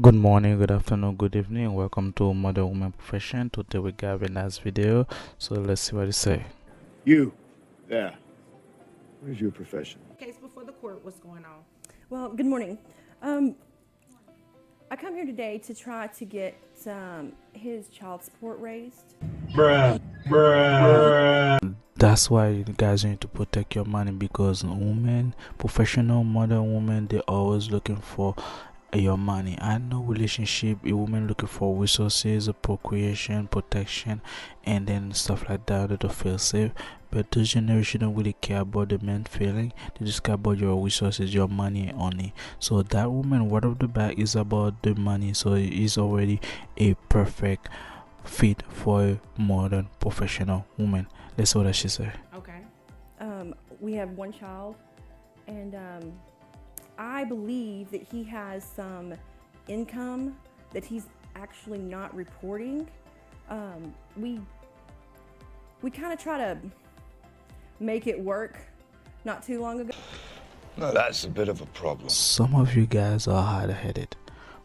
Good morning, good afternoon, good evening. Welcome to Modern Woman Profession. Today we got a nice video. So let's see what it say. You, there. What is your profession? Case before the court, what's going on? Well, good morning. I come here today to try to get his child support raised. That's why you guys need to protect your money, because women, professional modern women, they're always looking for your money. I know relationship, a woman looking for resources, procreation, protection, and then stuff like that to feel safe. But this generation don't really care about the man feeling. They just care about your resources, your money only. So that woman, right off the bat, is about the money. So it is already a perfect fit for a modern professional woman. Let's see what she said. Okay. We have one child, and I believe that he has some income that he's actually not reporting. We kind of try to make it work not too long ago. No, that's a bit of a problem. Some of you guys are hard-headed.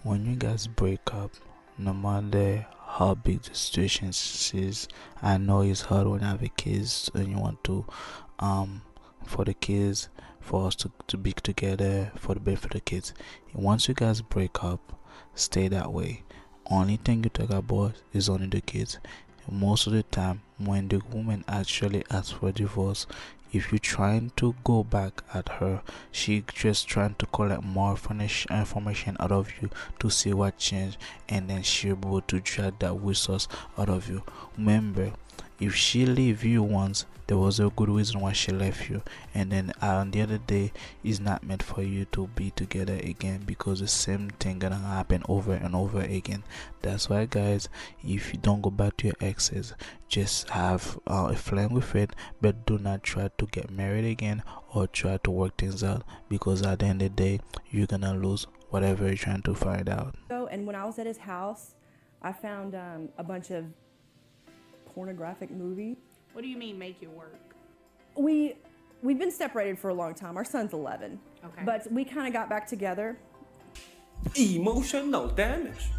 When you guys break up, no matter how big the situation is, I know it's hard when you have a kids and you want to for the kids, for us to be together, for the benefit of the kids. Once you guys break up, stay that way. Only thing you talk about is only the kids. Most of the time, when the woman actually asks for divorce, if you're trying to go back at her, she just trying to collect more information out of you to see what changed, and then she'll be able to drag that resource out of you. Remember, if she leave you once, there was a good reason why she left you, and then on the other day, it's not meant for you to be together again, because the same thing gonna happen over and over again. That's why, guys, if you don't go back to your exes, just have a fling with it, but do not try to get married again or try to work things out, because at the end of the day, you're gonna lose whatever you're trying to find out. And when I was at his house, I found a bunch of pornographic movies. What do you mean make it work? We've been separated for a long time. Our son's 11. Okay. But we kind of got back together. Emotional damage.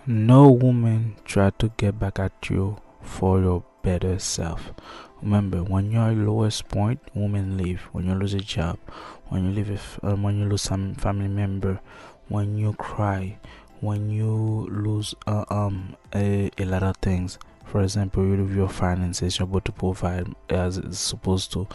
No woman try to get back at you for your better self. Remember, when you're at your lowest point, women leave. When you lose a job, when you when you lose some family member, when you cry, when you lose a lot of things. For example, you lose your finances, you're able to provide as it's supposed to.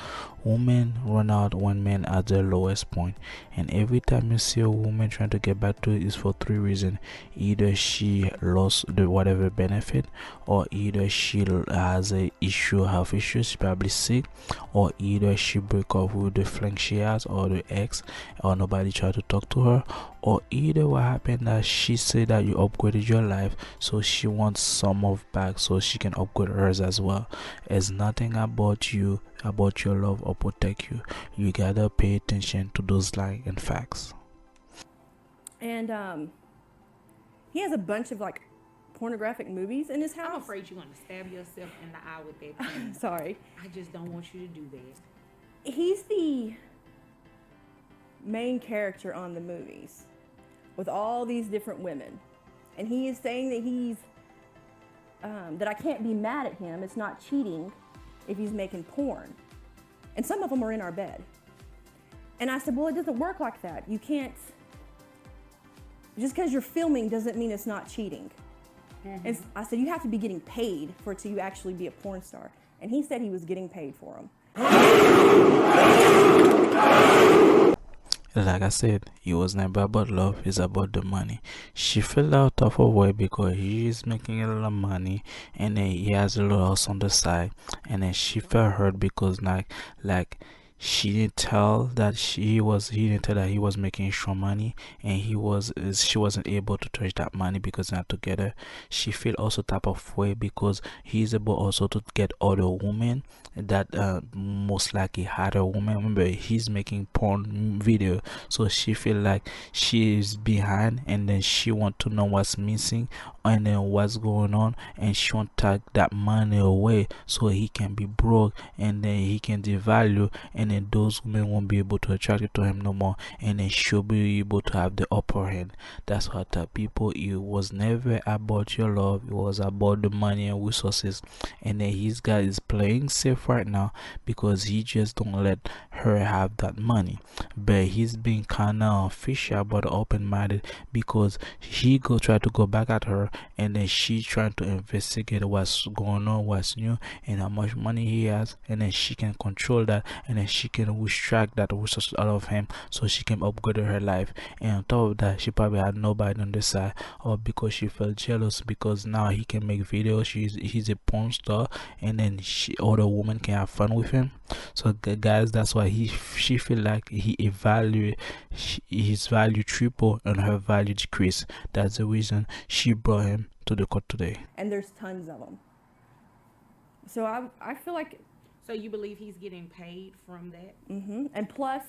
Women run out when men are at their lowest point, and every time you see a woman trying to get back to it, is for three reasons. Either she lost the whatever benefit, or either she has a issue, health issues, she's probably sick, or either she break up with the fling she has, or the ex, or nobody try to talk to her, or either what happened that she said that you upgraded your life, so she wants some of back so she can upgrade hers as well. It's nothing about you, about your love or protect you. You gotta pay attention to those lies and facts. And he has a bunch of like pornographic movies in his I'm house. afraid you're going to stab yourself in the eye with that pen. Sorry. I just don't want you to do that. He's the main character on the movies with all these different women. And he is saying that he's that I can't be mad at him. It's not cheating if he's making porn. And some of them are in our bed. And I said, well, it doesn't work like that. You can't, just because you're filming doesn't mean it's not cheating. And I said, you have to be getting paid for it to actually be a porn star. And he said he was getting paid for them. Like I said, it was never about love, it's about the money. She fell out of her way because he is making a lot of money, and then he has a little house on the side, and then she felt hurt because like she didn't tell that he didn't tell that he was making extra money, and she wasn't able to touch that money because they're not together. She feel also type of way because he's able also to get other women that most likely had a woman. Remember, he's making porn video, so she feel like she is behind, and then she want to know what's missing and then what's going on, and she want to take that money away so he can be broke, and then he can devalue, and and then those women won't be able to attract you to him no more, and then she'll be able to have the upper hand. That's what I tell people. It was never about your love, it was about the money and resources. And then his guy is playing safe right now because he just don't let her have that money. But he's being kind of fishy about open-minded because he go try to go back at her, and then she trying to investigate what's going on, what's new, and how much money he has, and then she can control that, and then she can extract that resources out of him so she can upgrade her life. And on top of that, she probably had nobody on the side, or because she felt jealous because now he can make videos, he's a porn star, and then other women can have fun with him. So guys, that's why she feel like he evaluate his value triple and her value decrease. That's the reason she brought him to the court today. And there's tons of them. So I feel like. So you believe he's getting paid from that? And plus,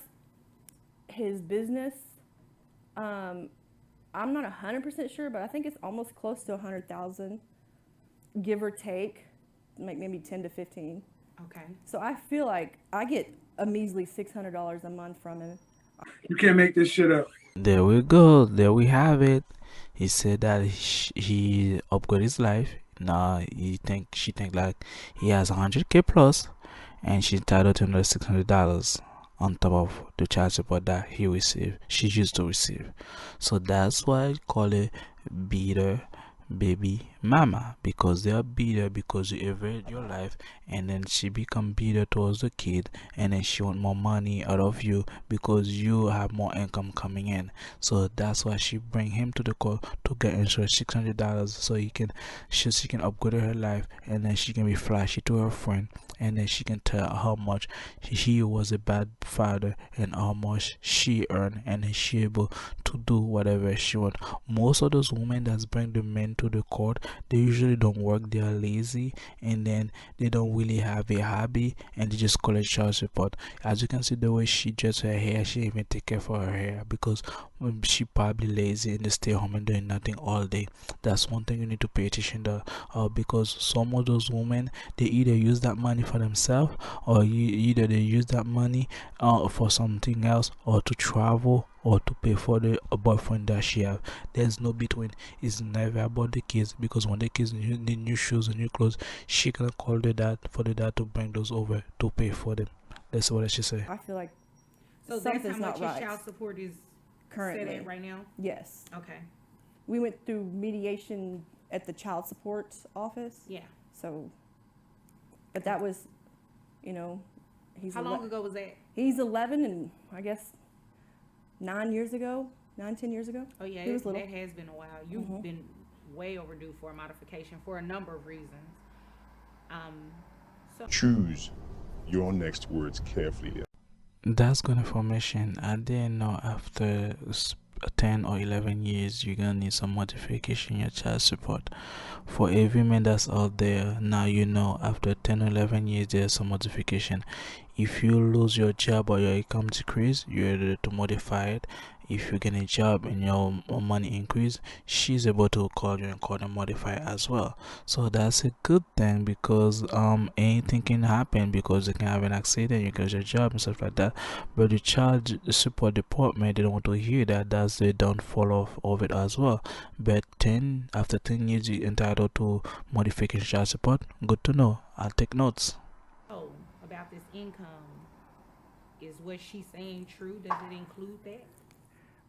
his business, I'm not 100% sure, but I think it's almost close to 100,000, give or take, like maybe 10 to 15. Okay. So I feel like I get a measly $600 a month from him. You can't make this shit up. There we go. There we have it. He said that he upgraded his life. Now she think like he has 100K plus, and she's entitled to another $600 on top of the child support that he received. She used to receive. So that's why I call it beater baby mama, because they are bitter because you evade your life, and then she become bitter towards the kid, and then she want more money out of you because you have more income coming in. So that's why she bring him to the court to get insurance $600 so she can upgrade her life, and then she can be flashy to her friend, and then she can tell how much he was a bad father and how much she earned, and then she able to do whatever she want. Most of those women that bring the men to the court, they usually don't work, they are lazy, and then they don't really have a hobby, and they just collect child support. As you can see, the way she dresses her hair, she even take care for her hair because she probably lazy and they stay home and doing nothing all day. That's one thing you need to pay attention to, because some of those women, they either use that money for themselves, or either they use that money for something else, or to travel, or to pay for the boyfriend that she have. There's no between. It's never about the kids, because when the kids need new shoes and new clothes, she can call the dad for the dad to bring those over to pay for them. That's what she say. I feel like So that's how something's much not his right. child support is Currently. set at right now? Yes. Okay. We went through mediation at the child support office. Yeah. So, but that was, he's How long ago was that? He's 11, and I guess 10 years ago. Oh yeah, He was little. that has been a while. You've been way overdue for a modification for a number of reasons. Choose your next words carefully. That's good information. I didn't know after 10 or 11 years you're gonna need some modification in your child support. For every man that's out there, now you know after 10 or 11 years there's some modification. If you lose your job or your income decrease, you're able to modify it. If you get a job and your money increase, she's able to call you and call and modify as well. So that's a good thing, because anything can happen, because you can have an accident, you can lose your job and stuff like that. But the child support department, they don't want to hear that. That's the downfall of it as well. But after 10 years you're entitled to modification child support. Good to know. I'll take notes. Oh, about this income, is what she's saying true? Does it include that?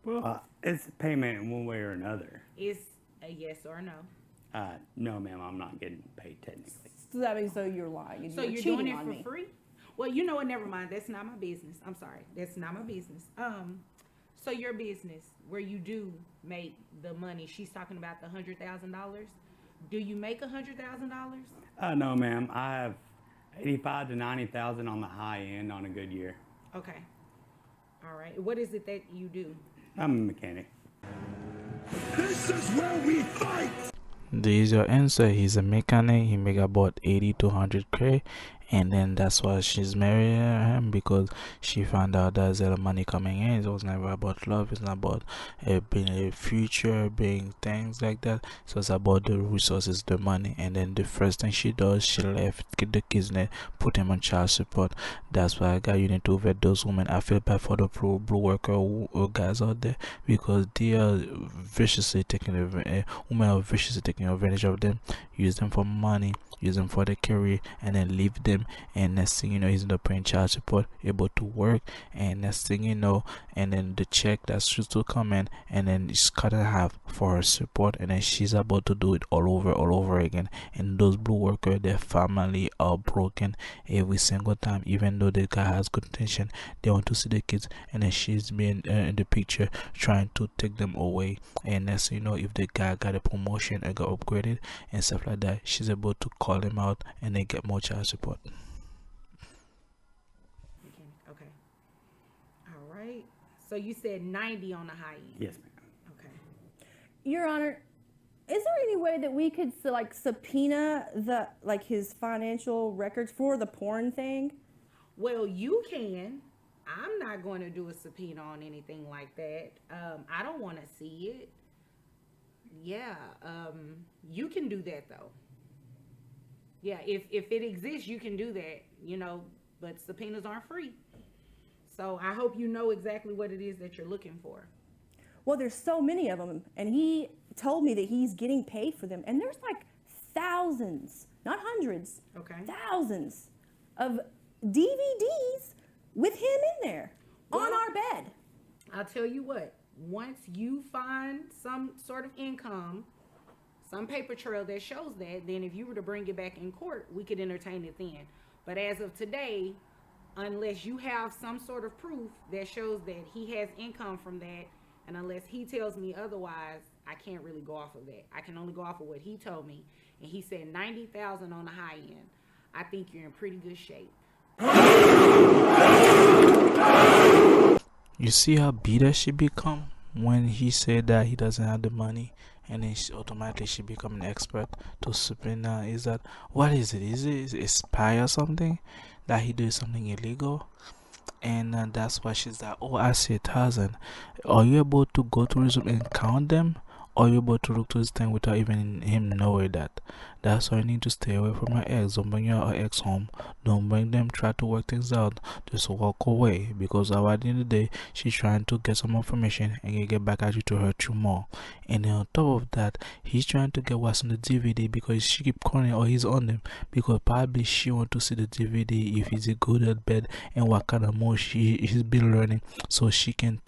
Well, it's payment in one way or another. Is a yes or no? No, ma'am, I'm not getting paid technically. So that means you're lying. So You're you're cheating doing it on for me. free? Well, you know what? Never mind. That's not my business. I'm sorry. That's not my business. So your business, where you do make the money, she's talking about the $100,000. Do you make $100,000? No, ma'am, I have 85 to 90,000 on the high end on a good year. Okay. All right. What is it that you do? I'm a mechanic. This is where we fight! There is your answer. He's a mechanic. He make about 80 to 100K, and then that's why she's marrying him, because she found out there's a lot of money coming in. It was never about love. It's not about being a future, being things like that. So it's about the resources, the money. And then the first thing she does, she left the kids net, put him on child support. That's why, guy, you need to vet those women. I feel bad for the blue worker guys out there, because they are viciously taking women are viciously taking advantage of them, use them for money, use them for their career, and then leave them. And next thing you know, he's not paying child support, able to work, and next thing you know, and then the check that's supposed to come in, and then it's cut in half for her support, and then she's about to do it all over again. And those blue workers, their family are broken every single time. Even though the guy has good intention, they want to see the kids, and then she's being in the picture trying to take them away. And next thing you know, if the guy got a promotion and got upgraded and stuff like that, she's able to call him out and then get more child support. Okay. All right. So you said 90 on the high end. Yes, ma'am. Okay. Your Honor, is there any way that we could subpoena his financial records for the porn thing? Well, you can. I'm not going to do a subpoena on anything like that. I don't want to see it. Yeah. You can do that though. Yeah, if it exists, you can do that, but subpoenas aren't free. So I hope you know exactly what it is that you're looking for. Well, there's so many of them, and he told me that he's getting paid for them, and there's thousands, not hundreds, thousands of DVDs with him in there on our bed. I'll tell you what, once you find some sort of income, some paper trail that shows that, then if you were to bring it back in court, we could entertain it then. But as of today, unless you have some sort of proof that shows that he has income from that, and unless he tells me otherwise, I can't really go off of that. I can only go off of what he told me, and he said 90,000 on the high end. I think you're in pretty good shape. You see how bitter she become when he said that he doesn't have the money, and then automatically she become an expert to subpoena. Is that, what is it? Is it a spy or something? That he did something illegal? And that's why she's like, oh, I see 1,000. Are you able to go to his room and count them? Or are you able to look to his thing without even him knowing that? That's why you need to stay away from your ex. Don't bring your ex home. Don't bring them. Try to work things out. Just walk away. Because at the end of the day, she's trying to get some information and get back at you to hurt you more. And then on top of that, he's trying to get what's on the DVD because she keep calling or he's on them. Because probably she want to see the DVD if he's good at bed and what kind of more he's been learning. So she can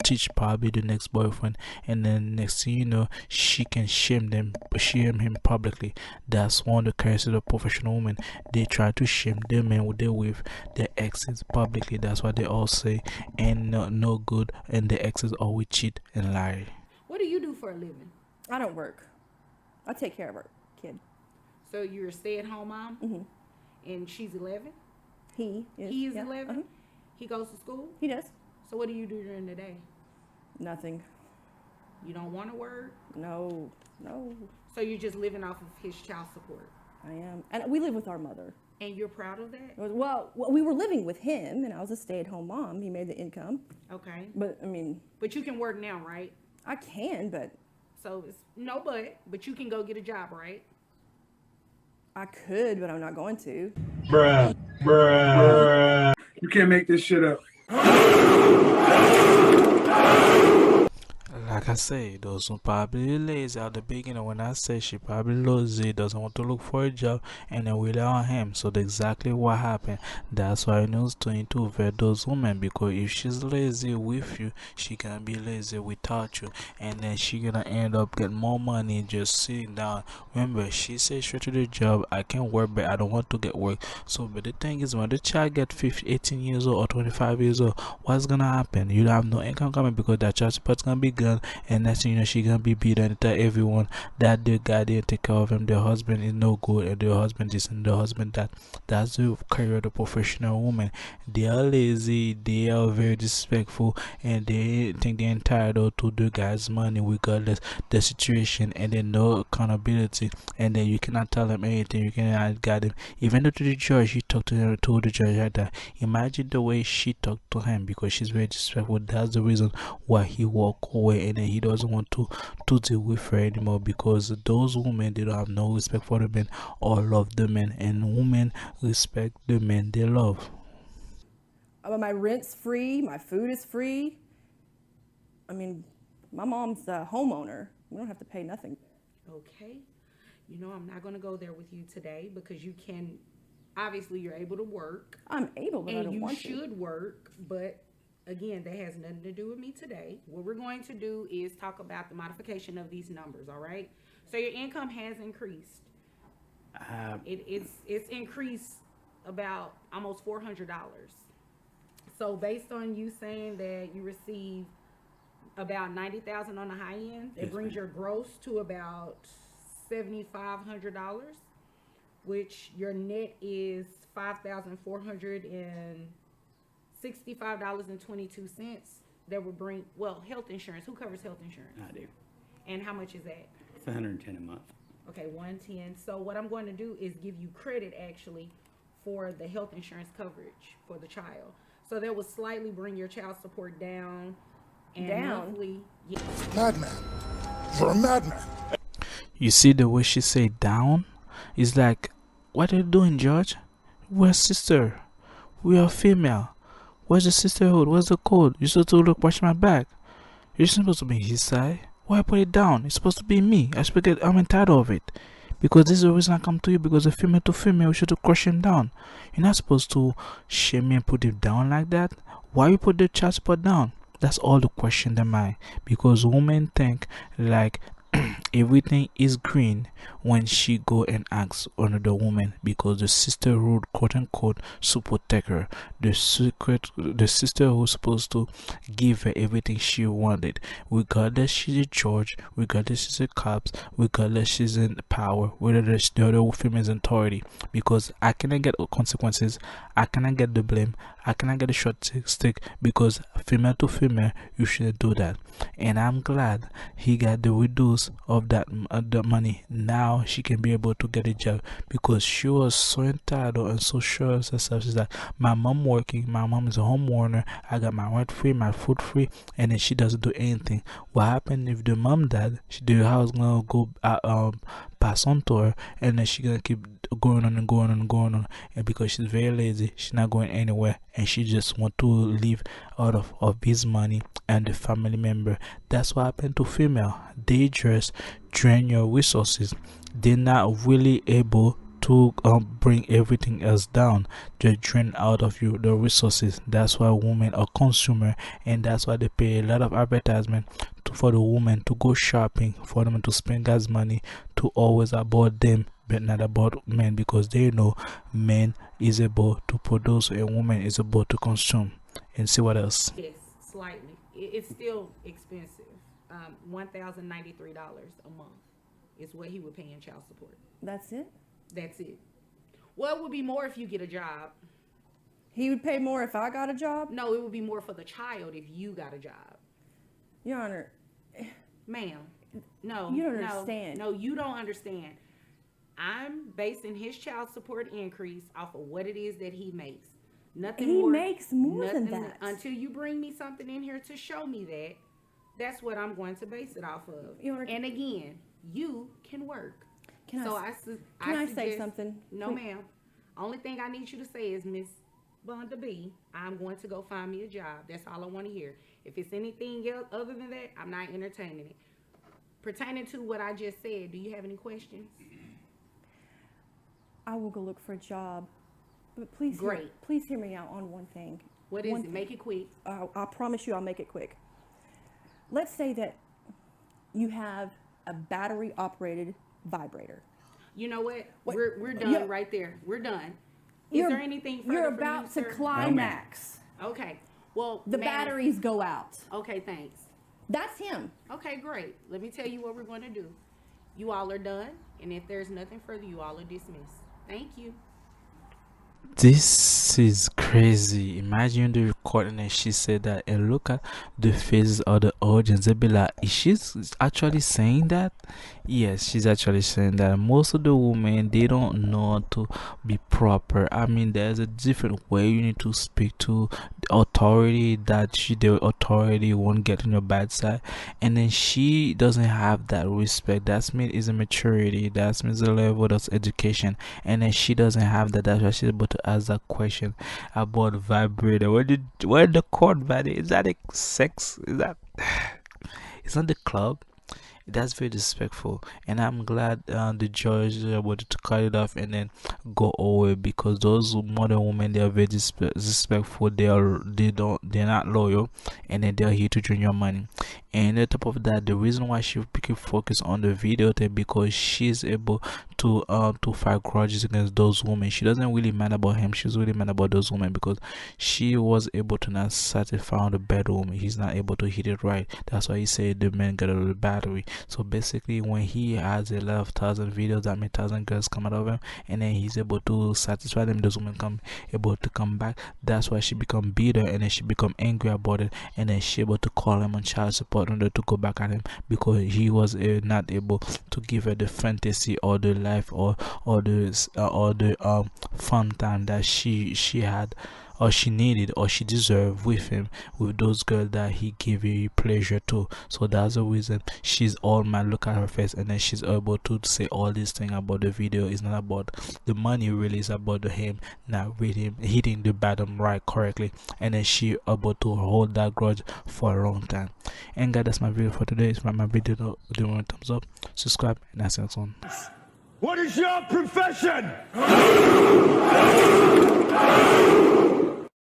teach probably the next boyfriend. And then next thing you know, she can shame him publicly. That's one of the characteristics of professional women. They try to shame their men they're with their exes publicly. That's what they all say, and no good, and the exes always cheat and lie. What do you do for a living? I don't work. I take care of our kid. So you're a stay-at-home mom? Mm-hmm. And she's 11? He is. He is 11? He goes to school? He does. So what do you do during the day? Nothing. You don't want to work? No. So you're just living off of his child support? I am. And we live with our mother. And you're proud of that? Well, we were living with him, and I was a stay-at-home mom. He made the income. Okay. But, I mean... But you can work now, right? I can, but... So, it's no but you can go get a job, right? I could, but I'm not going to. Bruh. You can't make this shit up. Like I say, those who probably lazy at the beginning, when I say she probably lazy, doesn't want to look for a job, and then rely on him. So that's exactly what happened. That's why I need to vet those women, because if she's lazy with you, she gonna be lazy without you, and then she gonna end up getting more money just sitting down. Remember, she said straight to the job, I can work, but I don't want to get work. So, but the thing is, when the child get 18 years old or 25 years old, what's gonna happen? You have no income coming because that child support's gonna be gone. and next thing you know, she gonna be beat and tell everyone that the guy didn't take care of him, the husband is no good, and the husband this and the husband that. That's the career of the professional woman. They are lazy, they are very disrespectful, and they think they're entitled to the guy's money regardless the situation, and then no accountability, and then you cannot tell them anything, you cannot guide them. Even though to the judge, he talked to her, told the judge like that. Imagine the way she talked to him because she's very disrespectful. That's the reason why he walked away, and then he doesn't want to deal with her anymore because those women, they don't have no respect for the men or love the men, and women respect the men they love. My rent's free, my food is free. I mean, my mom's a homeowner. We don't have to pay nothing. Okay. You know, I'm not going to go there with you today because you can, obviously, you're able to work. I'm able, but I And don't you want to. should work, but again, that has nothing to do with me today. What we're going to do is talk about the modification of these numbers, all right? So your income has increased. It's increased about almost $400. So based on you saying that you receive about 90,000 on the high end, it Yes, brings ma'am. your gross to about $7,500, which your net is $5,465.22. That would bring, well, health insurance. Who covers health insurance? I do. And how much is that? It's 110 a month. Okay, 110. So what I'm going to do is give you credit actually for the health insurance coverage for the child. So that would slightly bring your child support down. And Down? monthly, yeah. Madman. You're a madman. You see the way she say down? It's like, what are you doing, George? We're sister. We are female. Where's the sisterhood? Where's the code? You're supposed to look, watch my back. You're supposed to be his side. Why put it down? It's supposed to be me. I'm entitled of it. Because this is the reason I come to you, because a female to female, we should crush him down. You're not supposed to shame me and put it down like that. Why you put the child support down? That's all the question in mind. Because women think like everything is green when she go and asks another woman, because the sisterhood, quote unquote, to protect her. The sister who's supposed to give her everything she wanted, regardless she's a judge, regardless she's a cops, regardless she's in power, whether the other female's in authority. Because I cannot get consequences, I cannot get the blame, I cannot get a short stick, because female to female, you shouldn't do that. And I'm glad he got the reduce of that the money. Now she can be able to get a job, because she was so entitled and so sure of herself. She's like, my mom working, my mom is a homeowner, I got my rent free, my food free, and then she doesn't do anything. What happened if the mom died? The house gonna go pass on to her, and then she gonna keep going on and going on and going on. And because she's very lazy, she's not going anywhere, and she just want to live out of his money and the family member. That's what happened to female. They just drain your resources. They're not really able to bring everything else down. They drain out of you the resources. That's why women are consumer, and that's why they pay a lot of advertisement for the women to go shopping, for them to spend gas money, to always about them but not about men, because they know men is able to produce and woman is able to consume. And see what else? Yes, slightly. It's still expensive. $1,093 a month is what he would pay in child support. That's it? That's it. Well, it would be more if you get a job. He would pay more if I got a job? No, it would be more for the child if you got a job. Your Honor, Ma'am, no. You don't no, understand. No, you don't understand. I'm basing his child support increase off of what it is that he makes. Nothing he more. makes more than nothing- that. Until you bring me something in here to show me that, that's what I'm going to base it off of. Your Honor, And again, you can work. Can So I say suggest- something? No, Please. ma'am. Only thing I need you to say is, Miss M.W.P, I'm going to go find me a job. That's all I want to hear. If it's anything else other than that, I'm not entertaining it. Pertaining to what I just said, do you have any questions? I will go look for a job. But please, Great. Please hear me out on one thing. What is One it? thing. Make it quick. I promise you I'll make it quick. Let's say that you have a battery operated vibrator. You know what? What? We're done Yeah. right there. We're done. Is You're- there anything further You're from about you, to sir? climax. Okay. Well, The ma'am- batteries go out. Okay, thanks. That's him. Okay, great. Let me tell you what we're going to do. You all are done, and if there's nothing further, you all are dismissed. Thank you. This is crazy. Imagine the recording and she said that, and look at the faces of the audience. They'll be like, is she actually saying that? Yes, she's actually saying that. Most of the women, they don't know how to be proper. I mean, there's a different way you need to speak to the authority that the authority won't get on your bad side. And then she doesn't have that respect. That means is a maturity. That means a level of education. And then she doesn't have that. That's why she's able to ask that question about vibrator. Where the cord value? Is that a sex? Is that it's not the club. That's very disrespectful, and I'm glad the judge wanted to cut it off and then go away, because those modern women, they are very disrespectful. They're not loyal, and then they're here to drain your money. And on top of that, the reason why she keep focus on the video thing, because she's able to fight grudges against those women. She doesn't really mad about him. She's really mad about those women because she was able to not satisfy on the bedroom. He's not able to hit it right. That's why he said the man got a little battery. So basically, when he has a lot of 1,000 videos, that means 1,000 girls come out of him, and then he's able to satisfy them. Those women able to come back. That's why she become bitter, and then she become angry about it, and then she able to call him on child support in order to go back at him, because he was not able to give her the fantasy or the life or the fun time that she had, or she needed, or she deserved with him, with those girls that he gave you pleasure to. So that's the reason she's all mad. Look at her face, and then she's able to say all these things about the video. It's not about the money, really. It's about him not with him hitting the bottom right correctly, and then she able to hold that grudge for a long time. And guys, that's my video for today. If my video, do one thumbs up, subscribe, and that's the next one. What is your profession?